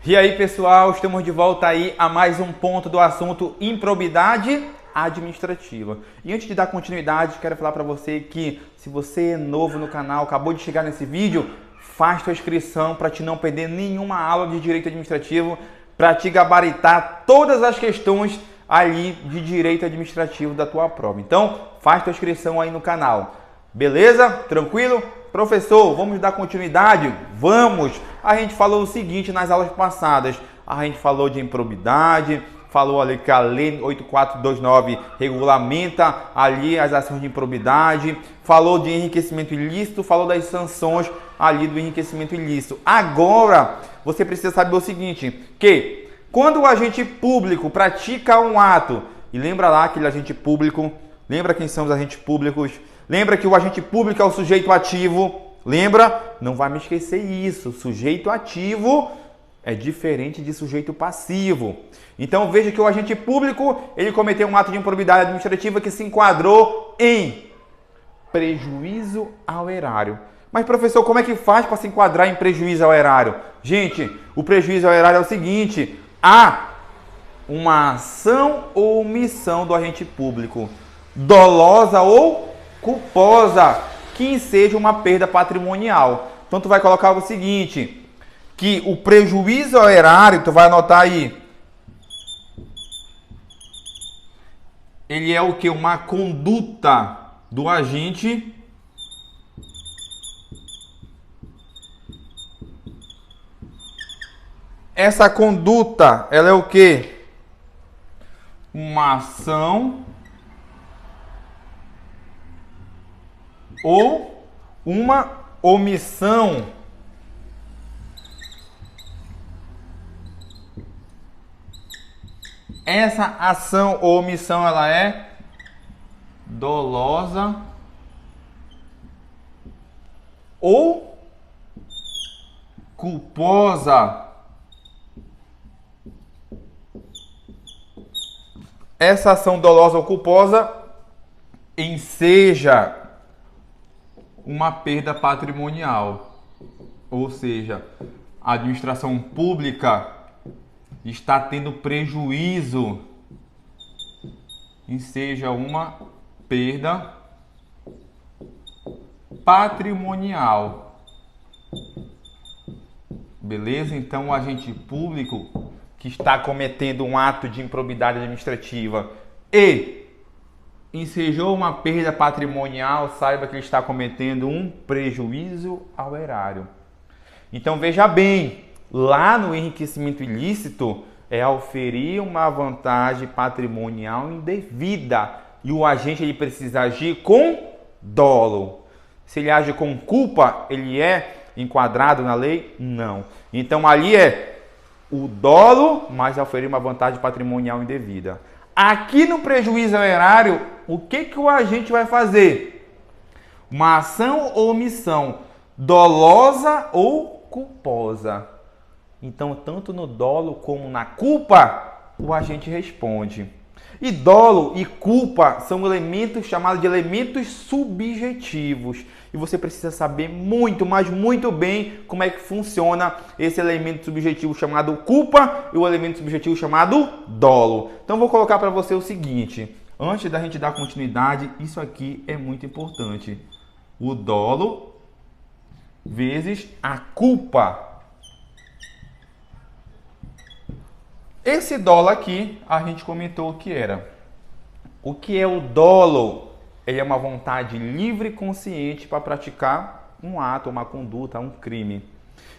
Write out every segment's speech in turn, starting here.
E aí, pessoal, estamos de volta aí a mais um ponto do assunto improbidade administrativa. E antes de dar continuidade, quero falar para você que se você é novo no canal, acabou de chegar nesse vídeo, faz sua inscrição para te não perder nenhuma aula de direito administrativo, para te gabaritar todas as questões ali de direito administrativo da tua prova. Então, faz tua inscrição aí no canal. Beleza? Tranquilo? Professor, vamos dar continuidade? Vamos! A gente falou o seguinte nas aulas passadas. A gente falou de improbidade, falou ali que a Lei 8429 regulamenta ali as ações de improbidade, falou de enriquecimento ilícito, falou das sanções ali do enriquecimento ilícito. Agora, você precisa saber o seguinte, que quando o agente público pratica um ato, e lembra lá aquele agente público, lembra quem são os agentes públicos? Lembra que o agente público é o sujeito ativo? Lembra? Não vai me esquecer isso. Sujeito ativo é diferente de sujeito passivo. Então veja que o agente público, ele cometeu um ato de improbidade administrativa que se enquadrou em prejuízo ao erário. Mas professor, como é que faz para se enquadrar em prejuízo ao erário? Gente, o prejuízo ao erário é o seguinte: há uma ação ou omissão do agente público, dolosa ou culposa, que enseja uma perda patrimonial. Então tu vai colocar o seguinte, que o prejuízo ao erário, tu vai anotar aí, ele é o que? Uma conduta do agente essa conduta, ela é o que? Uma ação ou uma omissão. Essa ação ou omissão, ela é dolosa ou culposa. Essa ação dolosa ou culposa enseja uma perda patrimonial, ou seja, a administração pública está tendo prejuízo, enseja uma perda patrimonial. Beleza? Então, o agente público que está cometendo um ato de improbidade administrativa e ensejou uma perda patrimonial, saiba que ele está cometendo um prejuízo ao erário. Então veja bem, lá no enriquecimento ilícito é auferir uma vantagem patrimonial indevida e o agente ele precisa agir com dolo. Se ele age com culpa, ele é enquadrado na lei? Não. Então ali é o dolo, mas auferir uma vantagem patrimonial indevida. Aqui no prejuízo ao erário, o que o agente vai fazer? Uma ação ou omissão dolosa ou culposa. Então, tanto no dolo como na culpa, o agente responde. E dolo e culpa são elementos chamados de elementos subjetivos. E você precisa saber muito, mas muito bem como é que funciona esse elemento subjetivo chamado culpa e o elemento subjetivo chamado dolo. Então, vou colocar para você o seguinte. Antes da gente dar continuidade, isso aqui é muito importante. O dolo vezes a culpa. Esse dolo aqui, a gente comentou o que era. O que é o dolo? Ele é uma vontade livre e consciente para praticar um ato, uma conduta, um crime.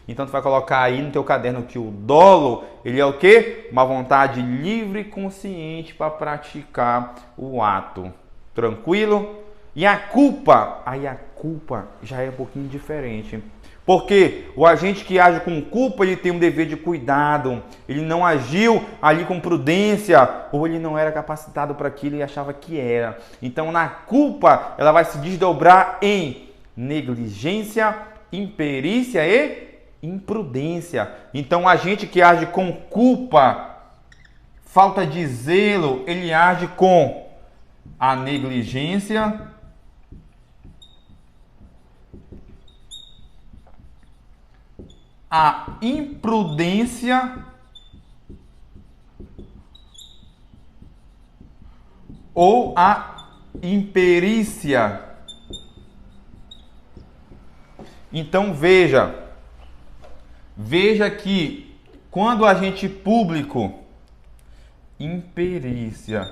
Então, tu vai colocar aí no teu caderno que o dolo, ele é o quê? Uma vontade livre e consciente para praticar o ato. Tranquilo? E a culpa? Aí a culpa já é um pouquinho diferente. Porque o agente que age com culpa, ele tem um dever de cuidado, ele não agiu ali com prudência, ou ele não era capacitado para aquilo e achava que era. Então, na culpa, ela vai se desdobrar em negligência, imperícia e imprudência. Então, o agente que age com culpa, falta de zelo, ele age com a negligência, a imprudência ou a imperícia. Então veja que quando agente público, imperícia.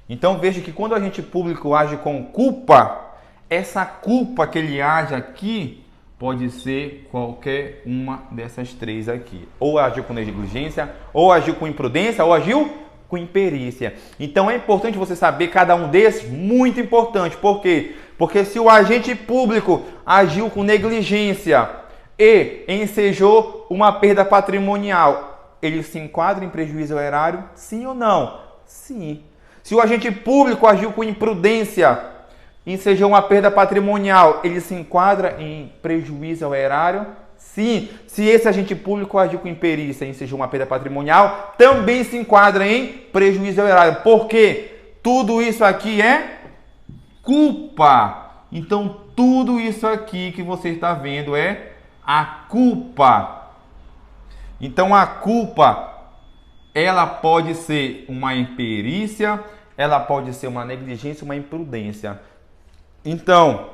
Então veja que quando o agente público age com culpa, essa culpa que ele age aqui pode ser qualquer uma dessas três aqui. Ou agiu com negligência, ou agiu com imprudência, ou agiu com imperícia. Então é importante você saber cada um desses, muito importante. Por quê? Porque se o agente público agiu com negligência e ensejou uma perda patrimonial, ele se enquadra em prejuízo ao erário? Sim ou não? Sim. Se o agente público agiu com imprudência e ensejou uma perda patrimonial, ele se enquadra em prejuízo ao erário? Sim. Se esse agente público agiu com imperícia e ensejou uma perda patrimonial, também se enquadra em prejuízo ao erário. Por quê? Tudo isso aqui é culpa. Então, tudo isso aqui que você está vendo é a culpa. Então, a culpa, ela pode ser uma imperícia, ela pode ser uma negligência, uma imprudência. Então,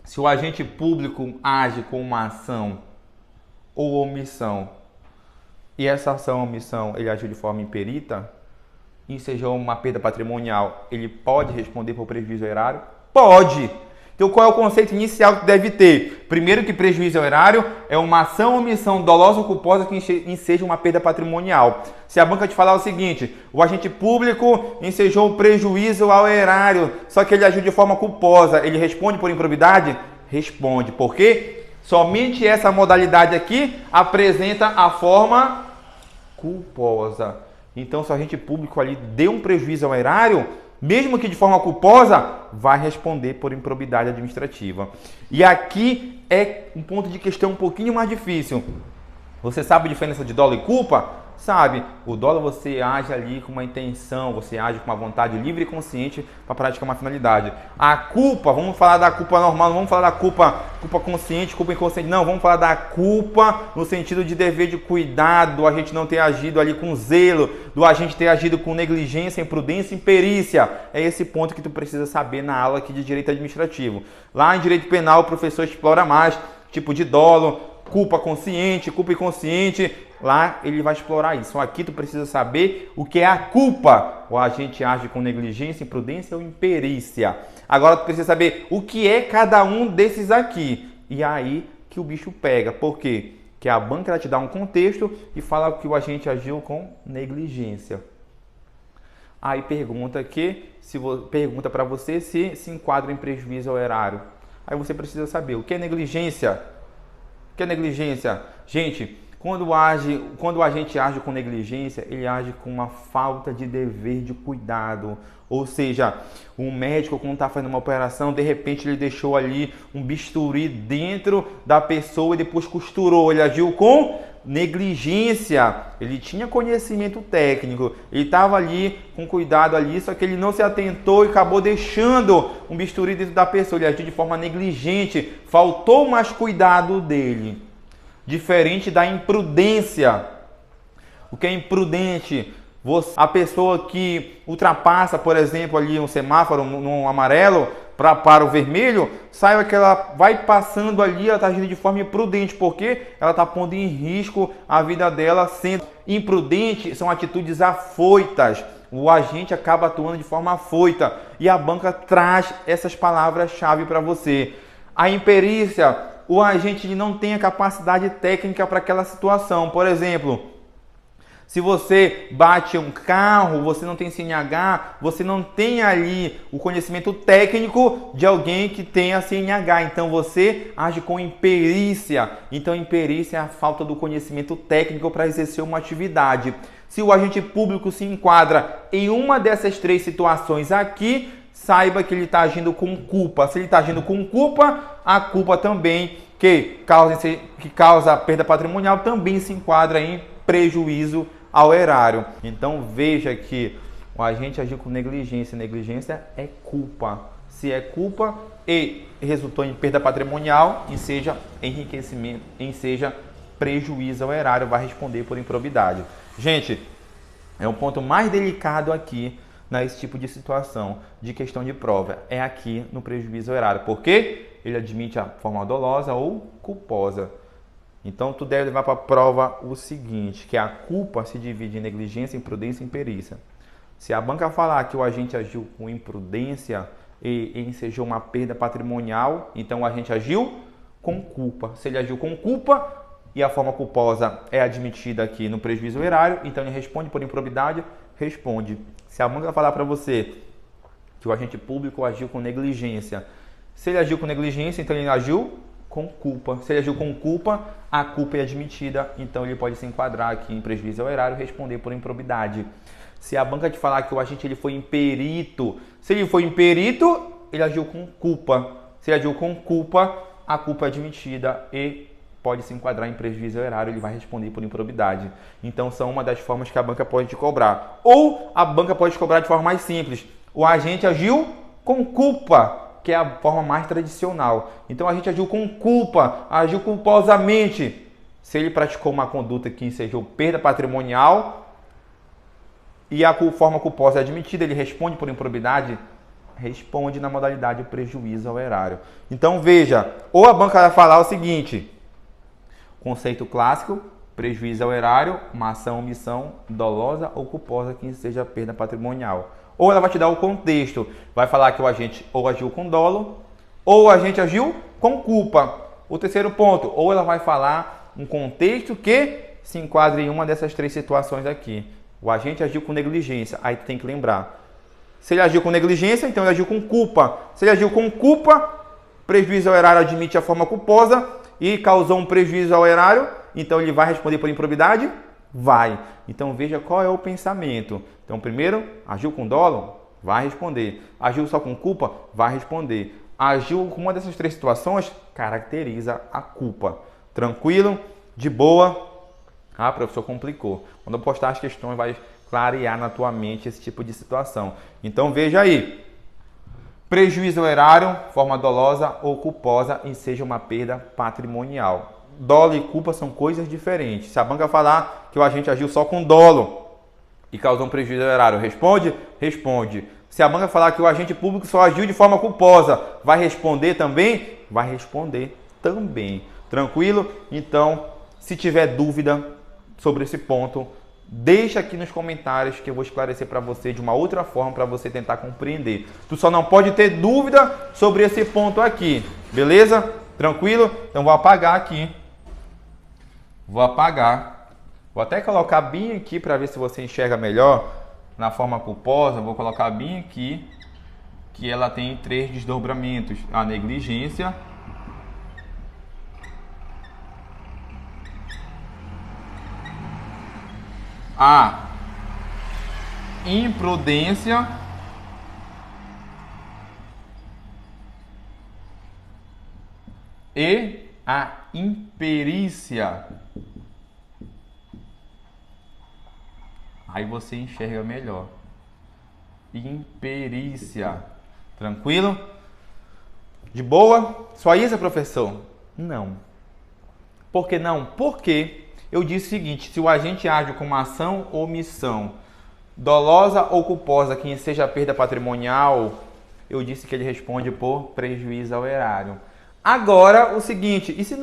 se o agente público age com uma ação ou omissão, e essa ação ou omissão ele agiu de forma imperita, ensejou uma perda patrimonial, ele pode responder por prejuízo ao erário? Pode! Então, qual é o conceito inicial que deve ter? Primeiro, que prejuízo ao erário é uma ação ou omissão dolosa ou culposa que enseja uma perda patrimonial. Se a banca te falar o seguinte, o agente público ensejou prejuízo ao erário, só que ele agiu de forma culposa, ele responde por improbidade? Responde. Por quê? Somente essa modalidade aqui apresenta a forma culposa. Então, se o agente público ali deu um prejuízo ao erário, mesmo que de forma culposa, vai responder por improbidade administrativa. E aqui é um ponto de questão um pouquinho mais difícil. Você sabe a diferença de dolo e culpa? Sabe, o dolo você age ali com uma intenção, você age com uma vontade livre e consciente para praticar uma finalidade. A culpa, vamos falar da culpa normal, não vamos falar da culpa consciente, culpa inconsciente, não, vamos falar da culpa no sentido de dever de cuidado, do agente não ter agido ali com zelo, do agente ter agido com negligência, imprudência e imperícia. É esse ponto que tu precisa saber na aula aqui de direito administrativo. Lá em direito penal o professor explora mais, tipo de dolo, culpa consciente, culpa inconsciente, lá ele vai explorar isso. Aqui tu precisa saber o que é a culpa. O agente age com negligência, imprudência ou imperícia. Agora tu precisa saber o que é cada um desses aqui. E aí que o bicho pega. Por quê? Que a banca ela te dá um contexto e fala que o agente agiu com negligência. Aí pergunta para você se enquadra em prejuízo ao erário. Aí você precisa saber o que é negligência. O que é negligência? Gente, quando o agente age com negligência, ele age com uma falta de dever de cuidado. Ou seja, um médico, quando está fazendo uma operação, de repente ele deixou ali um bisturi dentro da pessoa e depois costurou. Ele agiu com negligência. Ele tinha conhecimento técnico, ele estava ali com cuidado ali, só que ele não se atentou e acabou deixando um bisturi dentro da pessoa. Ele agiu de forma negligente, faltou mais cuidado dele. Diferente da imprudência. O que é imprudente? A pessoa que ultrapassa, por exemplo, ali um semáforo no amarelo para o vermelho, saiba que ela vai passando ali, ela está agindo de forma imprudente, porque ela está pondo em risco a vida dela. Sendo imprudente, são atitudes afoitas. O agente acaba atuando de forma afoita e a banca traz essas palavras-chave para você. A imperícia, o agente não tem a capacidade técnica para aquela situação. Por exemplo, se você bate um carro, você não tem CNH, você não tem ali o conhecimento técnico de alguém que tenha CNH. Então você age com imperícia. Então imperícia é a falta do conhecimento técnico para exercer uma atividade. Se o agente público se enquadra em uma dessas três situações aqui, saiba que ele está agindo com culpa. Se ele está agindo com culpa, a culpa também que causa perda patrimonial também se enquadra em prejuízo ao erário. Então veja que o agente agiu com negligência. Negligência é culpa. Se é culpa, e resultou em perda patrimonial, e seja enriquecimento, em seja prejuízo ao erário, vai responder por improbidade. Gente, é um ponto mais delicado aqui nesse tipo de situação de questão de prova, é aqui no prejuízo ao erário, porque ele admite a forma dolosa ou culposa. Então, tu deve levar para a prova o seguinte, que a culpa se divide em negligência, imprudência e imperícia. Se a banca falar que o agente agiu com imprudência e ensejou uma perda patrimonial, então o agente agiu com culpa. Se ele agiu com culpa e a forma culposa é admitida aqui no prejuízo ao erário, então ele responde por improbidade, responde. Se a banca falar para você que o agente público agiu com negligência, se ele agiu com negligência, então ele agiu com culpa. Se ele agiu com culpa, a culpa é admitida, então ele pode se enquadrar aqui em prejuízo ao erário e responder por improbidade. Se a banca te falar que o agente ele foi imperito, se ele foi imperito, ele agiu com culpa. Se ele agiu com culpa, a culpa é admitida e pode se enquadrar em prejuízo ao erário, ele vai responder por improbidade. Então são uma das formas que a banca pode te cobrar. Ou a banca pode te cobrar de forma mais simples. O agente agiu com culpa, que é a forma mais tradicional. Então a gente agiu com culpa, agiu culposamente. Se ele praticou uma conduta que ensejou perda patrimonial e a forma culposa é admitida, ele responde por improbidade, responde na modalidade prejuízo ao erário. Então veja, ou a banca vai falar o seguinte, conceito clássico, prejuízo ao erário, uma ação ou omissão dolosa ou culposa que seja perda patrimonial. Ou ela vai te dar o contexto, vai falar que o agente ou agiu com dolo, ou o agente agiu com culpa. O terceiro ponto, ou ela vai falar um contexto que se enquadre em uma dessas três situações aqui. O agente agiu com negligência, aí tu tem que lembrar. Se ele agiu com negligência, então ele agiu com culpa. Se ele agiu com culpa, prejuízo ao erário admite a forma culposa e causou um prejuízo ao erário, então ele vai responder por improbidade? Vai. Então veja qual é o pensamento. Então primeiro, agiu com dolo? Vai responder. Agiu só com culpa? Vai responder. Agiu com uma dessas três situações? Caracteriza a culpa. Tranquilo? De boa? Ah, professor, complicou. Quando eu postar as questões, vai clarear na tua mente esse tipo de situação. Então veja aí. Prejuízo ao erário, forma dolosa ou culposa, e seja uma perda patrimonial. Dolo e culpa são coisas diferentes. Se a banca falar que o agente agiu só com dolo e causou um prejuízo ao erário, responde? Responde. Se a banca falar que o agente público só agiu de forma culposa, vai responder também? Vai responder também. Tranquilo? Então, se tiver dúvida sobre esse ponto, deixa aqui nos comentários que eu vou esclarecer para você de uma outra forma para você tentar compreender. Tu só não pode ter dúvida sobre esse ponto aqui, beleza? Tranquilo? Então vou apagar aqui. Vou apagar. Vou até colocar bem aqui para ver se você enxerga melhor na forma culposa. Vou colocar bem aqui que ela tem 3 desdobramentos. A negligência, a imprudência e a imperícia. Aí você enxerga melhor. Imperícia. Tranquilo? De boa? Só isso, professor? Não. Por que não? Porque eu disse o seguinte, se o agente age com uma ação ou omissão dolosa ou culposa que seja perda patrimonial, eu disse que ele responde por prejuízo ao erário. Agora, o seguinte, e se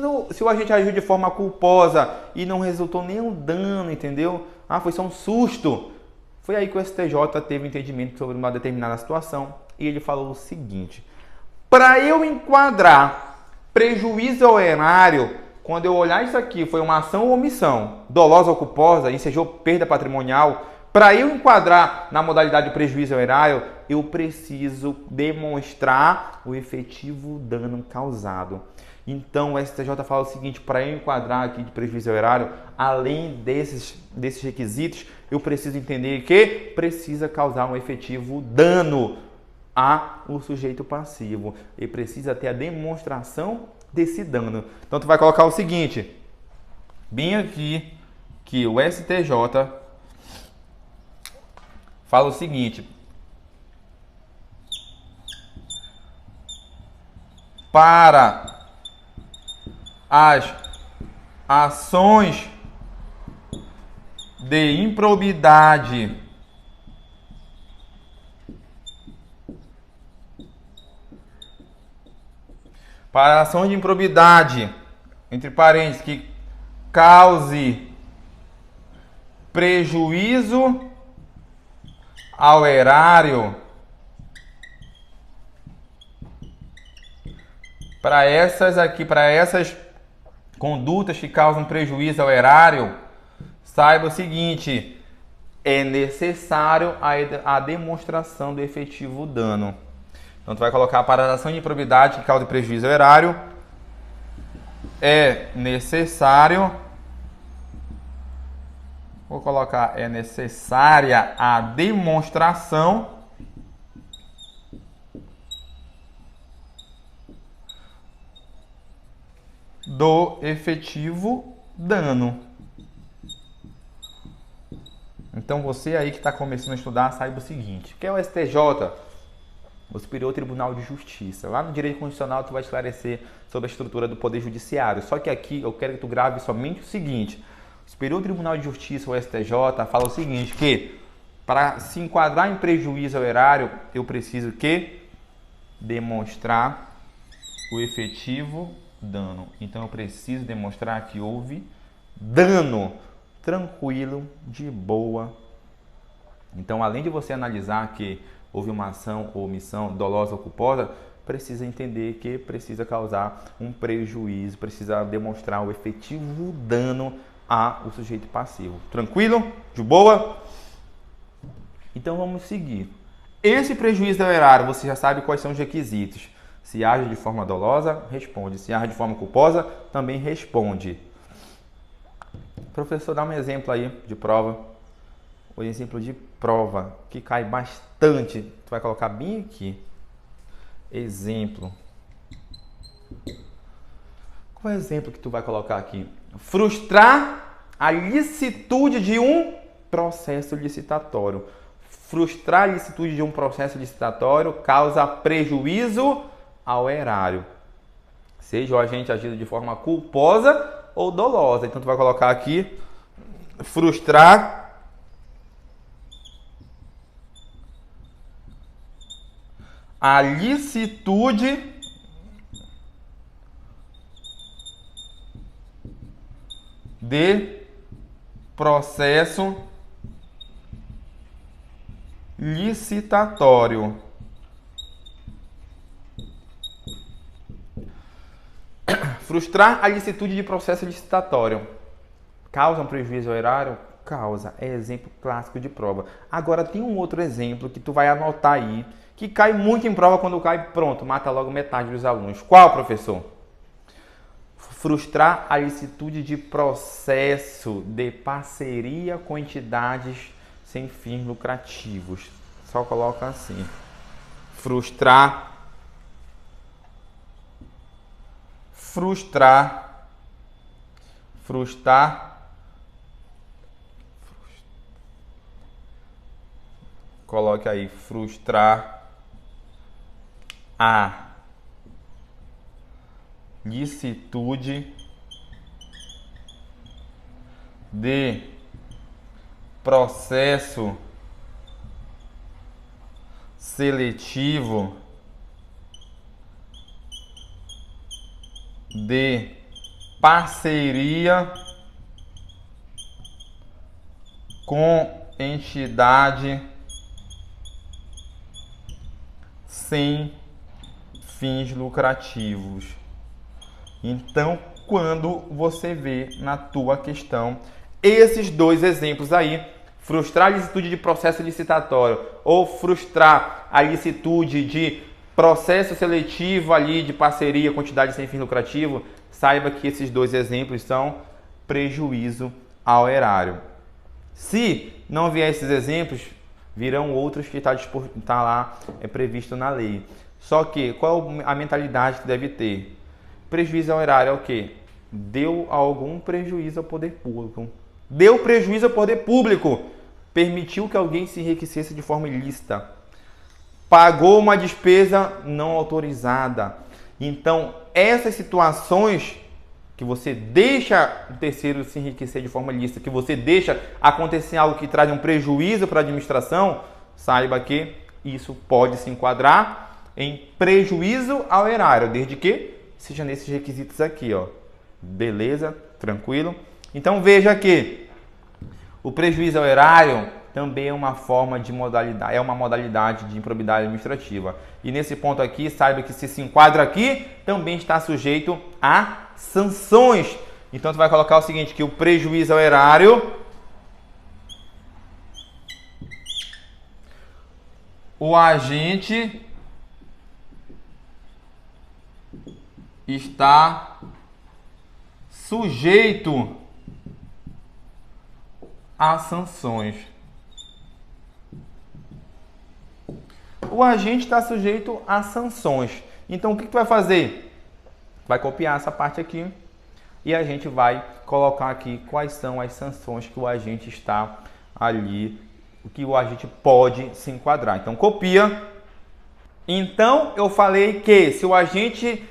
o agente agiu de forma culposa e não resultou nenhum dano, entendeu? Ah, foi só um susto. Foi aí que o STJ teve entendimento sobre uma determinada situação e ele falou o seguinte, para eu enquadrar prejuízo ao erário, quando eu olhar isso aqui, foi uma ação ou omissão, dolosa ou culposa, ensejou perda patrimonial, para eu enquadrar na modalidade de prejuízo ao erário, eu preciso demonstrar o efetivo dano causado. Então o STJ fala o seguinte, para eu enquadrar aqui de prejuízo ao erário, além desses requisitos, eu preciso entender que precisa causar um efetivo dano ao sujeito passivo. E precisa ter a demonstração desse dano. Então tu vai colocar o seguinte, bem aqui, que o STJ fala o seguinte, para as ações de improbidade entre parênteses, que cause prejuízo ao erário, para essas condutas que causam prejuízo ao erário, saiba o seguinte: é necessário a demonstração do efetivo dano. Então, tu vai colocar para a ação de improbidade que cause prejuízo ao erário, é necessário, vou colocar, é necessária a demonstração do efetivo dano. Então, você aí que está começando a estudar, saiba o seguinte: o que é o STJ? O Superior Tribunal de Justiça. Lá no Direito Constitucional tu vai esclarecer sobre a estrutura do Poder Judiciário. Só que aqui eu quero que tu grave somente o seguinte: o Superior Tribunal de Justiça, o STJ, fala o seguinte, que para se enquadrar em prejuízo ao erário, eu preciso que demonstrar o efetivo dano. Então eu preciso demonstrar que houve dano. Tranquilo, de boa. Então, além de você analisar que houve uma ação ou omissão dolosa ou culposa, precisa entender que precisa causar um prejuízo, precisa demonstrar o efetivo dano ao sujeito passivo. Tranquilo? De boa? Então vamos seguir. Esse prejuízo ao erário, você já sabe quais são os requisitos. Se age de forma dolosa, responde. Se age de forma culposa, também responde. Professor, dá um exemplo aí de prova. O exemplo de prova que cai bastante, tu vai colocar bem aqui. Exemplo. Qual é o exemplo que tu vai colocar aqui? Frustrar a licitude de um processo licitatório. Frustrar a licitude de um processo licitatório causa prejuízo ao erário. Seja o agente agido de forma culposa ou dolosa. Então tu vai colocar aqui: frustrar a licitude de processo licitatório. Frustrar a licitude de processo licitatório causa um prejuízo ao erário? Causa. É exemplo clássico de prova. Agora tem um outro exemplo que tu vai anotar aí, que cai muito em prova. Quando cai, pronto, mata logo metade dos alunos. Qual, professor? Frustrar a licitude de processo de parceria com entidades sem fins lucrativos. Só coloca assim: frustrar coloque aí: frustrar a licitude de processo seletivo de parceria com entidade sem fins lucrativos. Então, quando você vê na tua questão esses dois exemplos aí, frustrar a licitude de processo licitatório ou frustrar a licitude de processo seletivo ali de parceria com entidade sem fins lucrativos, saiba que esses dois exemplos são prejuízo ao erário. Se não vier esses exemplos, virão outros que está lá previsto na lei. Só que, qual a mentalidade que deve ter? Prejuízo ao erário é o quê? Deu algum prejuízo ao poder público. Deu prejuízo ao poder público. Permitiu que alguém se enriquecesse de forma ilícita. Pagou uma despesa não autorizada. Então, essas situações que você deixa o terceiro se enriquecer de forma ilícita, que você deixa acontecer algo que traz um prejuízo para a administração, saiba que isso pode se enquadrar em prejuízo ao erário, desde que seja nesses requisitos aqui, ó. Beleza? Tranquilo? Então veja que o prejuízo ao erário também é uma forma de modalidade, é uma modalidade de improbidade administrativa. E nesse ponto aqui, saiba que se enquadra aqui, também está sujeito a sanções. Então, tu vai colocar o seguinte, que o prejuízo ao erário, o agente está sujeito a sanções. O agente está sujeito a sanções. Então, o que tu vai fazer? Vai copiar essa parte aqui e a gente vai colocar aqui quais são as sanções que o agente está ali, o que o agente pode se enquadrar. Então, copia. Então, eu falei que se o agente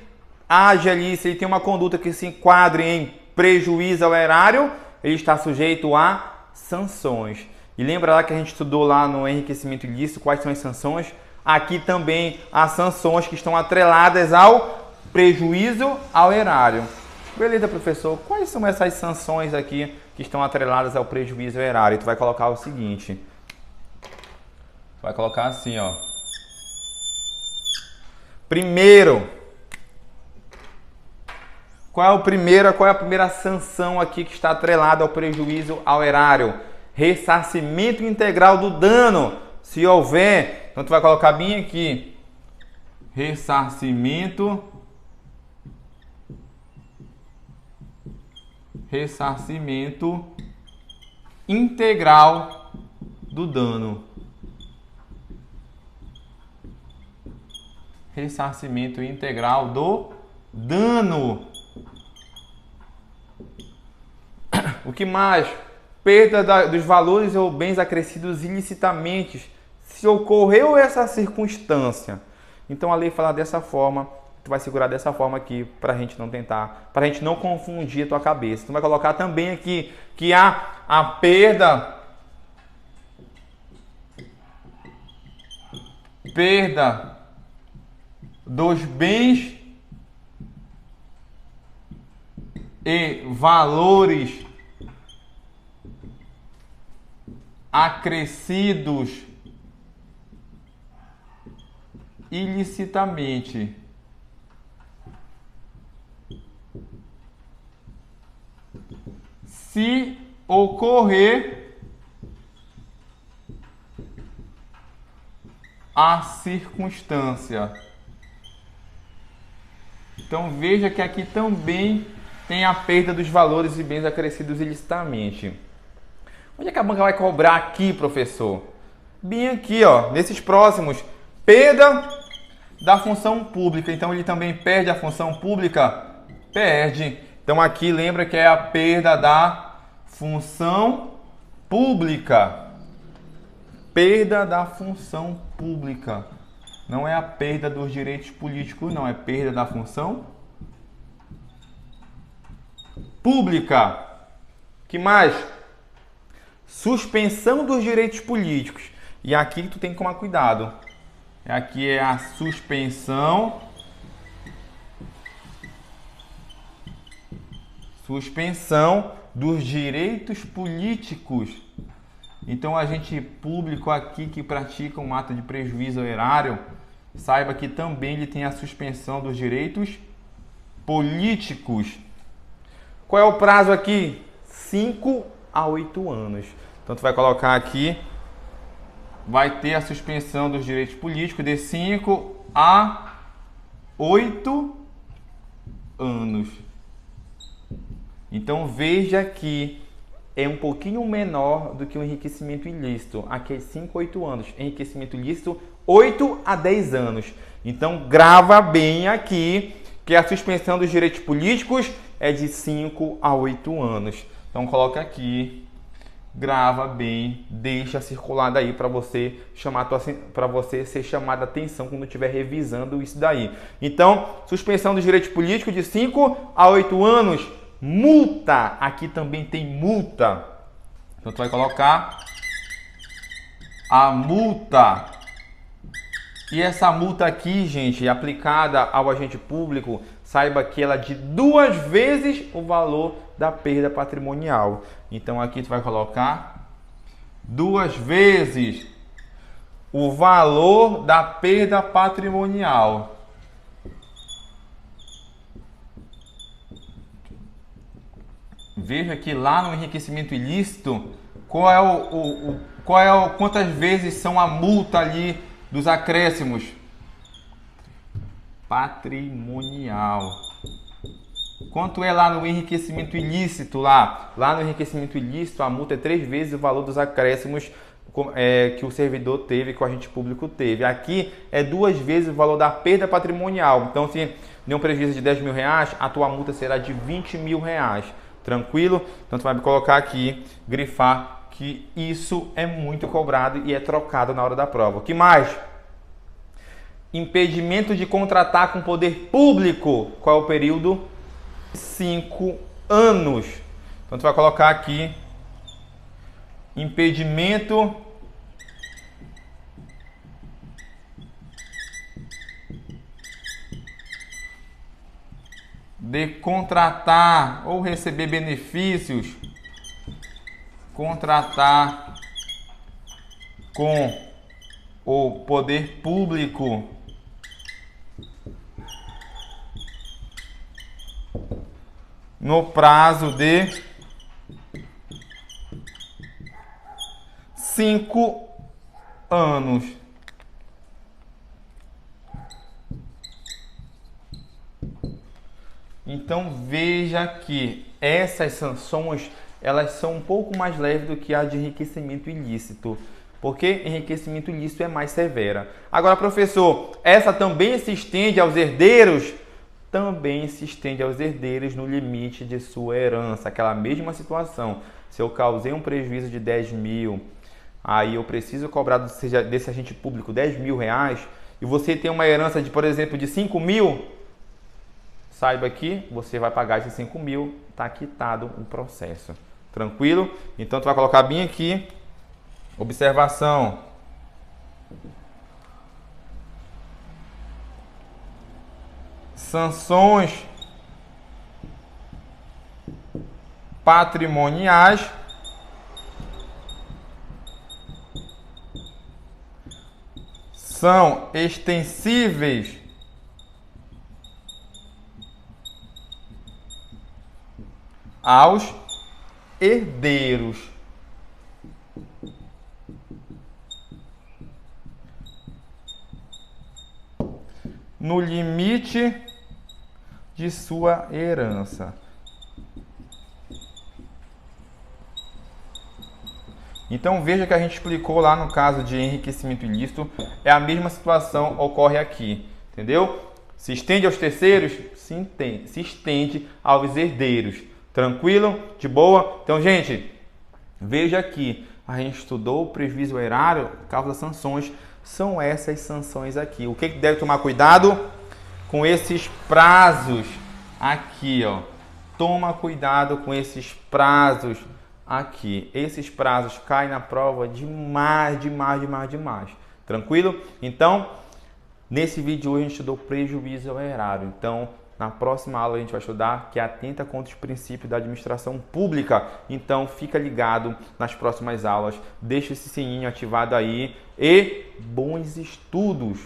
age ali, se ele tem uma conduta que se enquadre em prejuízo ao erário, ele está sujeito a sanções. E lembra lá que a gente estudou lá no enriquecimento ilícito quais são as sanções? Aqui também as sanções que estão atreladas ao prejuízo ao erário. Beleza, professor? Quais são essas sanções aqui que estão atreladas ao prejuízo ao erário? Tu vai colocar o seguinte. Tu vai colocar assim, ó. Primeiro, qual é a primeira sanção aqui que está atrelada ao prejuízo ao erário? Ressarcimento integral do dano, se houver. Então, tu vai colocar bem aqui. Ressarcimento integral do dano. Ressarcimento integral do dano. O que mais? Perda dos valores ou bens acrescidos ilicitamente, se ocorreu essa circunstância. Então a lei fala dessa forma, tu vai segurar dessa forma aqui para a gente não tentar, para a gente não confundir a tua cabeça. Tu vai colocar também aqui que há a perda dos bens e valores acrescidos ilicitamente. Se ocorrer a circunstância. Então veja que aqui também tem a perda dos valores e bens acrescidos ilicitamente. Onde é que a banca vai cobrar aqui, professor? Bem aqui, ó, nesses próximos. Perda da função pública. Então ele também perde a função pública? Perde. Então aqui lembra que é a perda da função pública. Perda da função pública. Não é a perda dos direitos políticos, não. É perda da função pública. Que mais? Suspensão dos direitos políticos. E aqui tu tem que tomar cuidado. Aqui é a suspensão dos direitos políticos. Então, agente público aqui que pratica um ato de prejuízo ao erário, saiba que também ele tem a suspensão dos direitos políticos. Qual é o prazo aqui? 5 a 8 anos. Então, tu vai colocar aqui, vai ter a suspensão dos direitos políticos de 5 a 8 anos. Então, veja que é um pouquinho menor do que o enriquecimento ilícito. Aqui é 5 a 8 anos. Enriquecimento ilícito, 8 a 10 anos. Então, grava bem aqui que a suspensão dos direitos políticos é de 5 a 8 anos. Então, coloca aqui grava bem, deixa circular daí para você ser chamado a atenção quando estiver revisando isso daí. Então, suspensão dos direitos políticos de 5 a 8 anos, multa, aqui também tem multa. Então tu vai colocar a multa. E essa multa aqui, gente, aplicada ao agente público, saiba que ela é de 2 vezes o valor da perda patrimonial. Então aqui tu vai colocar 2 vezes o valor da perda patrimonial. Veja que lá no enriquecimento ilícito, quantas vezes são a multa ali dos acréscimos? Patrimonial. Quanto é lá no enriquecimento ilícito? Lá no enriquecimento ilícito, a multa é 3 vezes o valor dos acréscimos que o servidor teve, que o agente público teve. Aqui é 2 vezes o valor da perda patrimonial. Então, se deu um prejuízo de 10 mil reais, a tua multa será de 20 mil reais. Tranquilo? Então, tu vai colocar aqui, grifar que isso é muito cobrado e é trocado na hora da prova. O que mais? Impedimento de contratar com o poder público. Qual é o período? 5 anos. Então, tu vai colocar aqui impedimento de contratar ou receber benefícios, contratar com o poder público no prazo de 5 anos. Então veja que essas sanções, elas são um pouco mais leves do que a de enriquecimento ilícito, porque enriquecimento ilícito é mais severa. Agora, professor, essa também se estende aos herdeiros? Também se estende aos herdeiros no limite de sua herança, aquela mesma situação. Se eu causei um prejuízo de 10 mil, aí eu preciso cobrar desse agente público 10 mil reais, e você tem uma herança de, por exemplo, de 5 mil, saiba que você vai pagar esses 5 mil, está quitado o processo. Tranquilo? Então, tu vai colocar bem aqui, observação. Sanções patrimoniais são extensíveis aos herdeiros. No limite de sua herança. Então veja que a gente explicou lá no caso de enriquecimento ilícito, é a mesma situação ocorre aqui, entendeu? Se estende aos terceiros, se estende aos herdeiros. Tranquilo? De boa? Então, gente, veja aqui, a gente estudou o prejuízo ao erário, causa sanções, são essas sanções aqui. O que deve tomar cuidado? Com esses prazos aqui, ó. Toma cuidado com esses prazos aqui. Esses prazos caem na prova demais. Tranquilo? Então, nesse vídeo hoje a gente estudou prejuízo ao erário. Então, na próxima aula a gente vai estudar que atenta contra os princípios da administração pública. Então, fica ligado nas próximas aulas. Deixa esse sininho ativado aí e bons estudos!